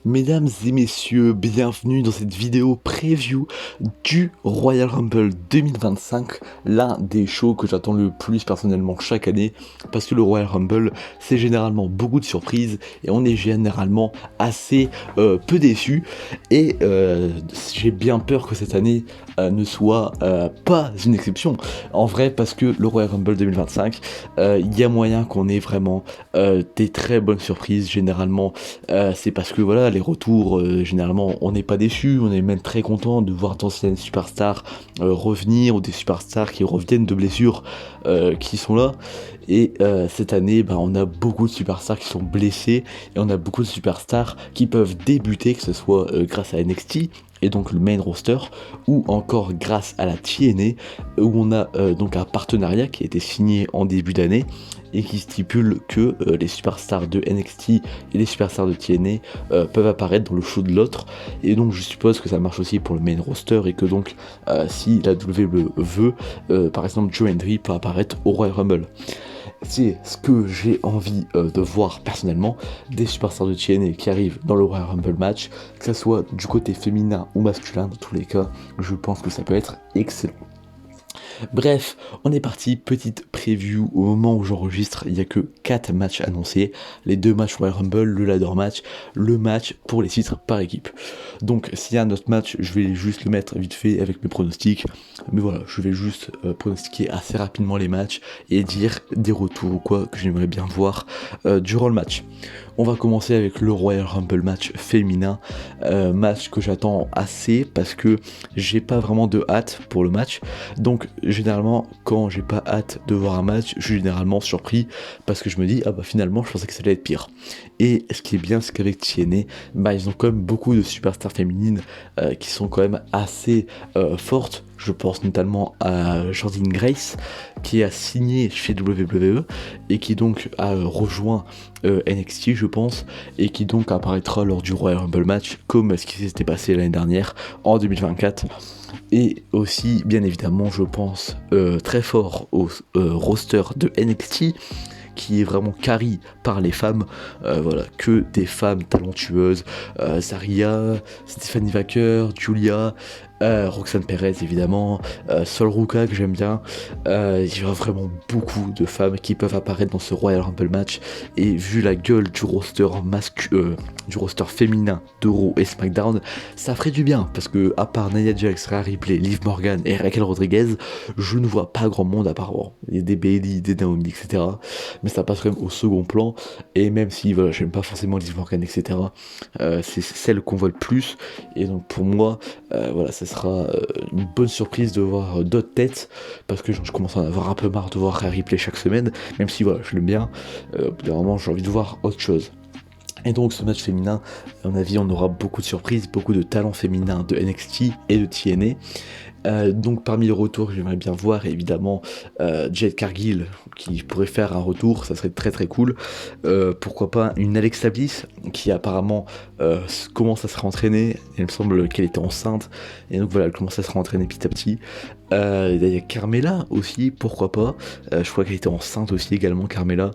Mesdames et messieurs, bienvenue dans cette vidéo preview du Royal Rumble 2025, l'un des shows que j'attends le plus personnellement chaque année, parce que le Royal Rumble, c'est généralement beaucoup de surprises, et on est généralement assez peu déçus, et j'ai bien peur que cette année ne soit pas une exception, en vrai, parce que le Royal Rumble 2025, il y a moyen qu'on ait vraiment des très bonnes surprises, généralement, c'est parce que voilà, les retours, généralement, on n'est pas déçu, on est même très content de voir d'anciennes superstars revenir, ou des superstars qui reviennent de blessures qui sont là. Et cette année, on a beaucoup de superstars qui sont blessés, et on a beaucoup de superstars qui peuvent débuter, que ce soit grâce à NXT, et donc le main roster, ou encore grâce à la TNA, où on a donc un partenariat qui a été signé en début d'année, et qui stipule que les superstars de NXT et les superstars de TNA peuvent apparaître dans le show de l'autre, et donc je suppose que ça marche aussi pour le main roster, et que donc si la WWE veut, par exemple Joe Hendry peut apparaître au Royal Rumble. C'est ce que j'ai envie de voir personnellement, des superstars de TNA qui arrivent dans le Royal Rumble match, que ce soit du côté féminin ou masculin, dans tous les cas, je pense que ça peut être excellent. Bref, on est parti, petite preview. Au moment où j'enregistre, il n'y a que 4 matchs annoncés, les 2 matchs Royal Rumble, le ladder match, le match pour les titres par équipe. Donc s'il y a un autre match, je vais juste le mettre vite fait avec mes pronostics, mais voilà, je vais juste pronostiquer assez rapidement les matchs et dire des retours ou quoi que j'aimerais bien voir durant le match. On va commencer avec le Royal Rumble match féminin, match que j'attends assez parce que j'ai pas vraiment de hâte pour le match. Donc généralement quand j'ai pas hâte de voir un match, je suis généralement surpris parce que je me dis ah bah finalement je pensais que ça allait être pire. Et ce qui est bien, c'est qu'avec TNA, ils ont quand même beaucoup de superstars féminines qui sont quand même assez fortes. Je pense notamment à Jordynne Grace qui a signé chez WWE et qui donc a rejoint NXT je pense, et qui donc apparaîtra lors du Royal Rumble match comme ce qui s'était passé l'année dernière en 2024. Et aussi bien évidemment je pense très fort au roster de NXT qui est vraiment carry par les femmes, voilà, que des femmes talentueuses, Zaria, Stephanie Wacker, Julia, Roxanne Perez évidemment, Sol Ruka que j'aime bien, il y a vraiment beaucoup de femmes qui peuvent apparaître dans ce Royal Rumble match, et vu la gueule du roster du roster féminin de Raw et SmackDown, ça ferait du bien, parce que à part Nia Jax, Rhea Ripley, Liv Morgan et Raquel Rodriguez, je ne vois pas grand monde à part il y a des Bayley, des Naomi, etc. Mais ça passe quand même au second plan, et même si voilà, j'aime pas forcément Liv Morgan, etc., c'est celle qu'on voit le plus, et donc pour moi, voilà, ça sera une bonne surprise de voir d'autres têtes, parce que je commence à en avoir un peu marre de voir Rhea Ripley chaque semaine, même si voilà, je l'aime bien, vraiment j'ai envie de voir autre chose. Et donc ce match féminin, à mon avis, on aura beaucoup de surprises, beaucoup de talents féminins de NXT et de TNA. Donc parmi les retours que j'aimerais bien voir, évidemment Jade Cargill qui pourrait faire un retour, ça serait très très cool. Pourquoi pas une Alexa Bliss qui apparemment commence à se rentraîner, il me semble qu'elle était enceinte, et donc voilà, elle commence à se rentraîner petit à petit. Il y a Carmella aussi, pourquoi pas, je crois qu'elle était enceinte aussi également, Carmella.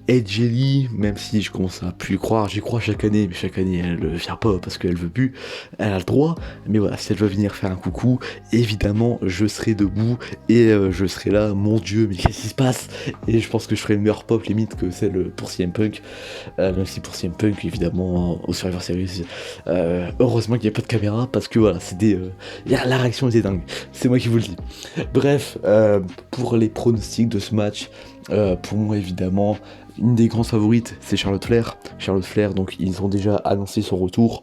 Edge Lee, même si je commence à plus y croire, j'y crois chaque année, mais chaque année elle vient pas parce qu'elle veut plus, elle a le droit, mais voilà, si elle veut venir faire un coucou, évidemment je serai debout, et je serai là, mon dieu, mais qu'est-ce qui se passe, et je pense que je ferai une meilleure pop limite que celle pour CM Punk, même si pour CM Punk évidemment au Survivor Series, heureusement qu'il n'y a pas de caméra, parce que voilà, la réaction était dingue, c'est moi qui vous le dis. Bref, pour les pronostics de ce match, pour moi évidemment, une des grandes favorites c'est Charlotte Flair. Charlotte Flair, donc ils ont déjà annoncé son retour.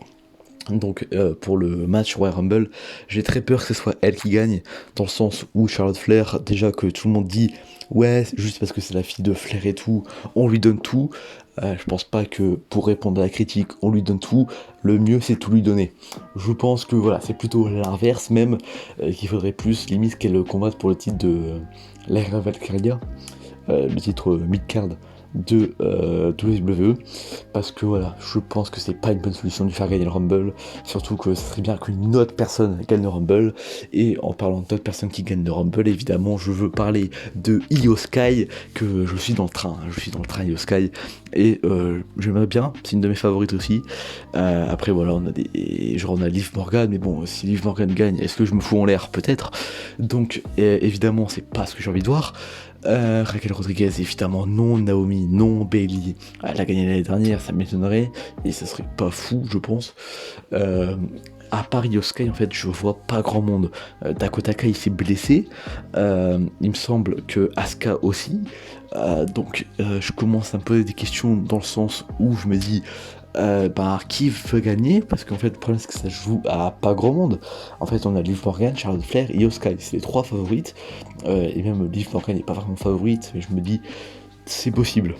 Donc pour le match Royal Rumble, j'ai très peur que ce soit elle qui gagne, dans le sens où Charlotte Flair, déjà que tout le monde dit ouais, juste parce que c'est la fille de Flair et tout, on lui donne tout. Je pense pas que pour répondre à la critique, on lui donne tout. Le mieux, c'est tout lui donner. Je pense que voilà, c'est plutôt l'inverse même, qu'il faudrait plus limite qu'elle combatte pour le titre de l'Era Valkyria, le titre mid-card de WWE, parce que voilà, je pense que c'est pas une bonne solution de faire gagner le Rumble, surtout que ce serait bien qu'une autre personne gagne le Rumble. Et en parlant d'autres personnes qui gagnent le Rumble, évidemment, je veux parler de Io Sky, que je suis dans le train, Io Sky, et j'aimerais bien, c'est une de mes favorites aussi. Après voilà, on a Liv Morgan, mais bon, si Liv Morgan gagne, est-ce que je me fous en l'air? Peut-être. Donc évidemment, c'est pas ce que j'ai envie de voir. Raquel Rodriguez, évidemment non. Naomi, non. Bayley, elle a gagné l'année dernière, ça m'étonnerait, et ça serait pas fou, je pense. À part Io Sky, en fait, je vois pas grand monde. Dakota Kai s'est blessé, il me semble que Asuka aussi. Donc je commence à me poser des questions dans le sens où je me dis qui veut gagner, parce qu'en fait le problème c'est que ça joue à pas grand monde. En fait on a Liv Morgan, Charlotte Flair, Io Sky, c'est les trois favorites, et même Liv Morgan n'est pas vraiment favorite, mais je me dis c'est possible.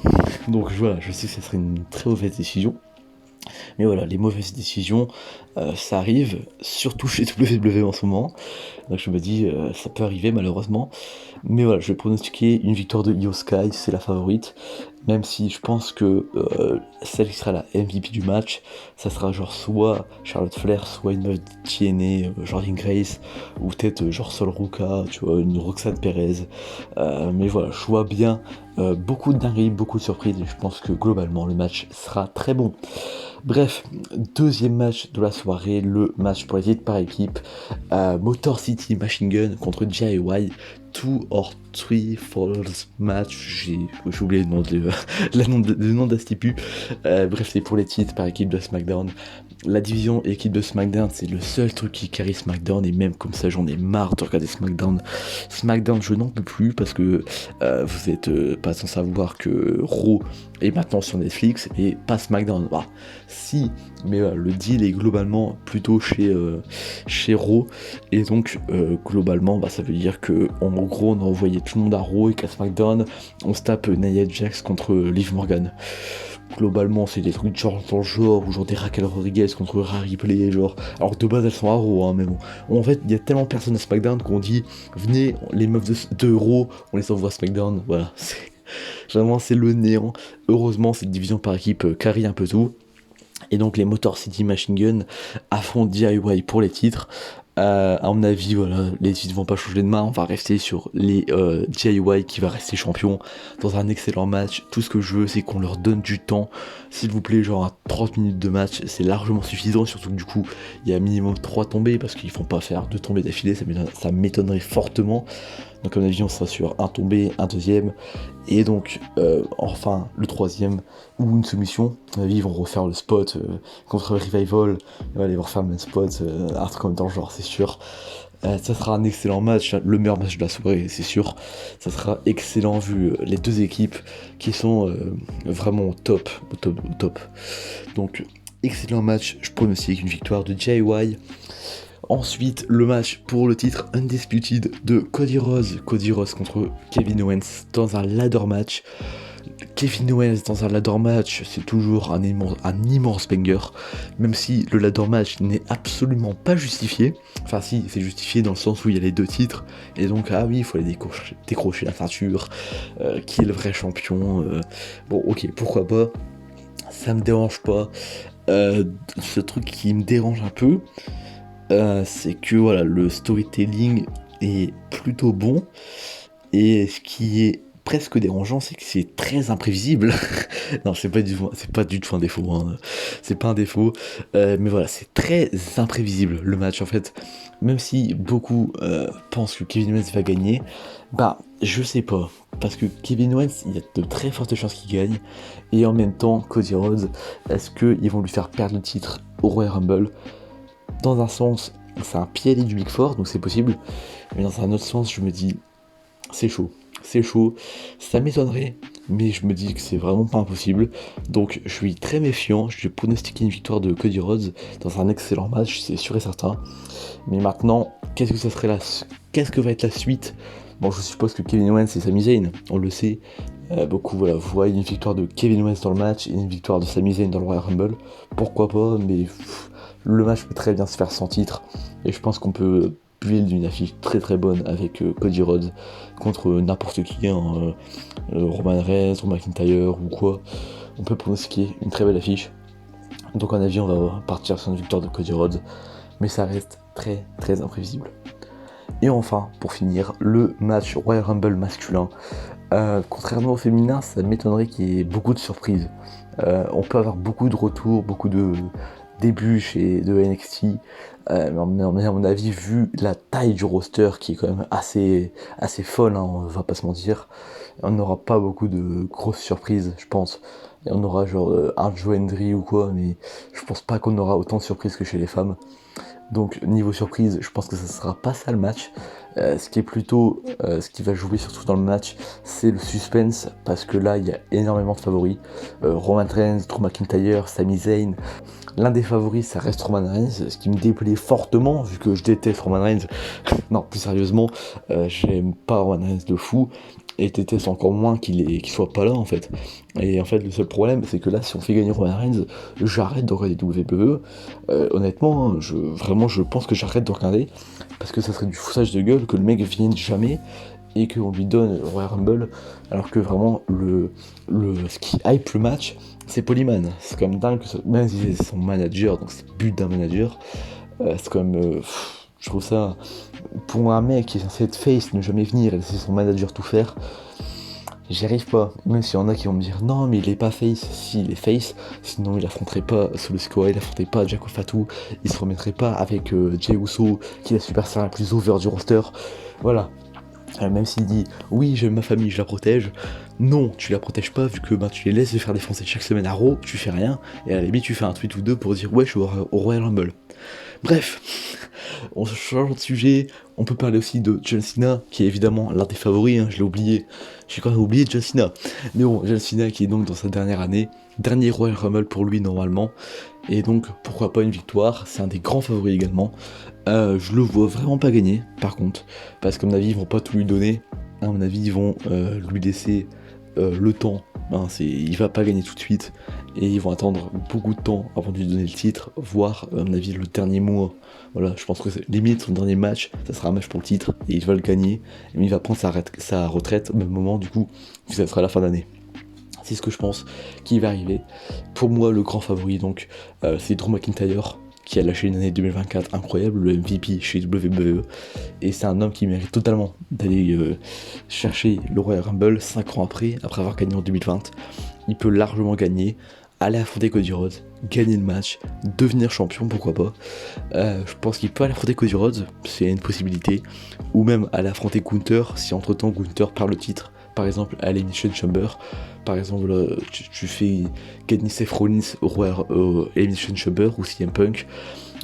Donc voilà, je sais que ça serait une très mauvaise décision. Mais voilà, les mauvaises décisions, ça arrive, surtout chez WWE en ce moment. Donc je me dis, ça peut arriver malheureusement. Mais voilà, je vais pronostiquer une victoire de Io Sky, c'est la favorite. Même si je pense que celle qui sera la MVP du match, ça sera genre soit Charlotte Flair, soit une meuf de TNA, Jordan Grace, ou peut-être genre Sol Ruka, tu vois, une Roxanne Perez. Mais voilà, je vois bien beaucoup de dingueries, beaucoup de surprises, et je pense que globalement le match sera très bon. Bref, deuxième match de la soirée, le match pour les titres par équipe, Motor City Machine Gun contre DIY, 2 or 3 Falls match, j'ai oublié le nom le nom de la stipu. Bref, c'est pour les titres par équipe de SmackDown. La division équipe de SmackDown, c'est le seul truc qui carry SmackDown, et même comme ça j'en ai marre de regarder SmackDown. SmackDown, je n'en peux plus, parce que vous êtes pas sans savoir que Raw est maintenant sur Netflix et pas SmackDown. Bah, si, mais le deal est globalement plutôt chez Raw, et donc globalement ça veut dire que en gros on a envoyé tout le monde à Raw, et qu'à SmackDown on se tape Nia Jax contre Liv Morgan. Globalement c'est des trucs genre dans le genre, ou genre des Raquel Rodriguez contre Rhea Ripley, genre, alors que de base elles sont à Raw, hein, mais bon, en fait il y a tellement personne à SmackDown qu'on dit venez, les meufs de Raw on les envoie à SmackDown. Voilà, vraiment c'est le néant. Heureusement cette division par équipe carry un peu tout. Et donc les Motor City Machine Gun affrontent DIY pour les titres. À mon avis, voilà, les titres vont pas changer de main. On va rester sur les DIY qui va rester champion dans un excellent match. Tout ce que je veux, c'est qu'on leur donne du temps. S'il vous plaît, genre à 30 minutes de match, c'est largement suffisant. Surtout que du coup, il y a minimum 3 tombées, parce qu'ils font pas faire 2 tombées d'affilée, ça m'étonnerait fortement. Donc à mon avis, on sera sur un tombé, un deuxième, et donc enfin le troisième, ou une soumission. À mon avis, ils vont refaire le spot contre Revival, ils vont refaire le même spot, un truc comme dans le genre, c'est sûr. Ça sera un excellent match, le meilleur match de la soirée, c'est sûr. Ça sera excellent vu les deux équipes qui sont vraiment au top. Donc excellent match, je pronostique une victoire de DIY. Ensuite, le match pour le titre Undisputed de Cody Rhodes contre Kevin Owens dans un ladder match. Kevin Owens dans un ladder match, c'est toujours un immense banger, même si le ladder match n'est absolument pas justifié. Enfin si, c'est justifié dans le sens où il y a les deux titres, et donc ah oui, il faut aller décrocher la ceinture, qui est le vrai champion. Bon ok, pourquoi pas, ça me dérange pas. Ce truc qui me dérange un peu, c'est que voilà, le storytelling est plutôt bon, et ce qui est presque dérangeant, c'est que c'est très imprévisible. Non, c'est pas du tout un défaut, hein. C'est pas un défaut, mais voilà, c'est très imprévisible le match en fait. Même si beaucoup pensent que Kevin Owens va gagner, je sais pas, parce que Kevin Owens, il y a de très fortes chances qu'il gagne, et en même temps Cody Rhodes, est-ce qu'ils vont lui faire perdre le titre au Royal Rumble? Dans un sens, c'est un pied du Big Four, donc c'est possible, mais dans un autre sens, je me dis, c'est chaud, ça m'étonnerait, mais je me dis que c'est vraiment pas impossible, donc je suis très méfiant. Je vais pronostiquer une victoire de Cody Rhodes dans un excellent match, c'est sûr et certain. Mais maintenant, qu'est-ce que va être la suite? Bon, je suppose que Kevin Owens et Sami Zayn, on le sait, beaucoup voient une victoire de Kevin Owens dans le match et une victoire de Sami Zayn dans le Royal Rumble, pourquoi pas, mais le match peut très bien se faire sans titre, et je pense qu'on peut build une affiche très très bonne avec Cody Rhodes contre n'importe qui, hein, Roman Reigns, Drew McIntyre ou quoi. On peut pronostiquer une très belle affiche. Donc en avis on va partir sur une victoire de Cody Rhodes, mais ça reste très très imprévisible. Et enfin, pour finir, le match Royal Rumble masculin. Contrairement au féminin, ça m'étonnerait qu'il y ait beaucoup de surprises. On peut avoir beaucoup de retours, beaucoup de débuts de NXT, mais à mon avis, vu la taille du roster qui est quand même assez folle, hein, on va pas se mentir, on n'aura pas beaucoup de grosses surprises, je pense. Et on aura genre un Joe Hendry ou quoi, mais je pense pas qu'on aura autant de surprises que chez les femmes. Donc niveau surprise, je pense que ça sera pas ça le match. Ce qui est plutôt, ce qui va jouer surtout dans le match, c'est le suspense, parce que là il y a énormément de favoris. Roman Reigns, Drew McIntyre, Sami Zayn. L'un des favoris, ça reste Roman Reigns, ce qui me déplaît fortement vu que je déteste Roman Reigns. Non, plus sérieusement, j'aime pas Roman Reigns de fou. Et déteste encore moins qu'il soit pas là en fait. Et en fait le seul problème c'est que là si on fait gagner Roman Reigns, j'arrête de regarder WWE. Honnêtement, hein, je pense que j'arrête de regarder, parce que ça serait du foutage de gueule que le mec vienne jamais et qu'on lui donne le Royal Rumble, alors que vraiment ce qui hype le match c'est Polyman. C'est quand même dingue que même si c'est son manager, donc c'est le but d'un manager, c'est quand même... je trouve ça, pour un mec qui est censé être face, ne jamais venir et laisser son manager tout faire, j'y arrive pas. Même s'il y en a qui vont me dire non mais il est pas face, si il est face, sinon il affronterait pas Solo Sikoa, il affronterait pas Jaco Fatou, il se remettrait pas avec Jey Uso, qui est la superstar la plus over du roster. Voilà. Même s'il dit oui j'aime ma famille, je la protège, non tu la protèges pas vu que tu les laisses se faire défoncer chaque semaine à Raw, tu fais rien, et à la limite tu fais un tweet ou deux pour dire ouais je suis au Royal Rumble. Bref, on change de sujet, on peut parler aussi de John Cena, qui est évidemment l'un des favoris, hein, je l'ai oublié, j'ai quand même oublié John Cena. Mais bon, John Cena qui est donc dans sa dernière année, dernier Royal Rumble pour lui normalement, et donc pourquoi pas une victoire, c'est un des grands favoris également. Je le vois vraiment pas gagner par contre, parce qu'à mon avis ils vont pas tout lui donner, à mon avis ils vont lui laisser le temps, hein, il va pas gagner tout de suite, et ils vont attendre beaucoup de temps avant de lui donner le titre, voire à mon avis le dernier mois. Voilà, je pense que limite son dernier match, ça sera un match pour le titre, et il va le gagner, mais il va prendre sa retraite au même moment du coup, puis ça sera la fin d'année. C'est ce que je pense qui va arriver. Pour moi le grand favori donc, c'est Drew McIntyre, qui a lâché une année 2024 incroyable, le MVP chez WWE, et c'est un homme qui mérite totalement d'aller chercher le Royal Rumble 5 ans après avoir gagné en 2020. Il peut largement gagner, aller affronter Cody Rhodes, gagner le match, devenir champion, pourquoi pas. Je pense qu'il peut aller affronter Cody Rhodes, c'est une possibilité, ou même aller affronter Gunther, si entre temps Gunther perd le titre, par exemple à l'Elimination Chamber. Par exemple, tu fais gagner Seth Rollins au Elimination Chamber ou CM Punk.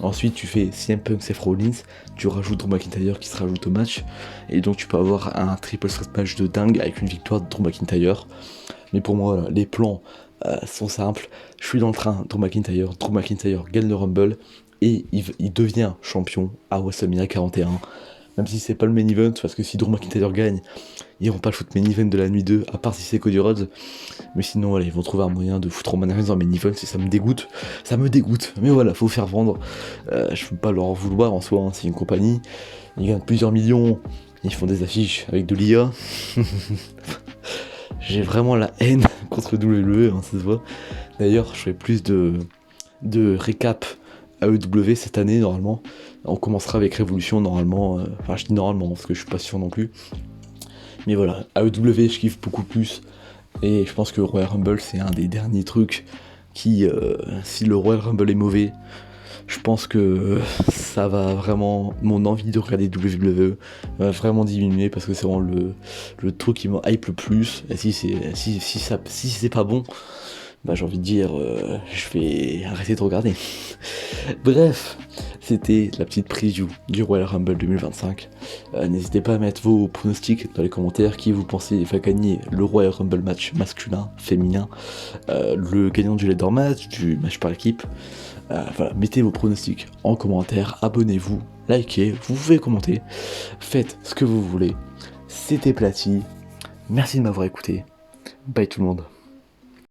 Ensuite, tu fais CM Punk, Seth Rollins, tu rajoutes Drew McIntyre qui se rajoute au match. Et donc, tu peux avoir un triple threat match de dingue avec une victoire de Drew McIntyre. Mais pour moi, les plans sont simples. Je suis dans le train, Drew McIntyre gagne le Rumble et il devient champion à WrestleMania 41. Même si c'est pas le main event, parce que si Drew McIntyre gagne, ils n'auront pas le foot main event de la nuit 2, à part si c'est Cody Rhodes. Mais sinon, voilà, ils vont trouver un moyen de foutre Roman Reigns en main event, et ça me dégoûte. Mais voilà, faut faire vendre. Je peux pas leur en vouloir en soi, hein, c'est une compagnie. Ils gagnent plusieurs millions, ils font des affiches avec de l'IA. J'ai vraiment la haine contre WWE, hein, ça se voit. D'ailleurs, je ferai plus de récap AEW cette année normalement. On commencera avec Révolution normalement, enfin je dis normalement parce que je suis pas sûr non plus. Mais voilà, AEW je kiffe beaucoup plus, et je pense que Royal Rumble c'est un des derniers trucs qui, si le Royal Rumble est mauvais, je pense que ça va vraiment, mon envie de regarder WWE va vraiment diminuer, parce que c'est vraiment le truc qui me hype le plus. Et si c'est pas bon, bah j'ai envie de dire, je vais arrêter de regarder. Bref, c'était la petite preview du Royal Rumble 2025. N'hésitez pas à mettre vos pronostics dans les commentaires, qui vous pensez va gagner le Royal Rumble match masculin, féminin, le gagnant du ladder match, du match par équipe. Voilà, mettez vos pronostics en commentaire, abonnez-vous, likez, vous pouvez commenter, faites ce que vous voulez. C'était Platy, merci de m'avoir écouté, bye tout le monde.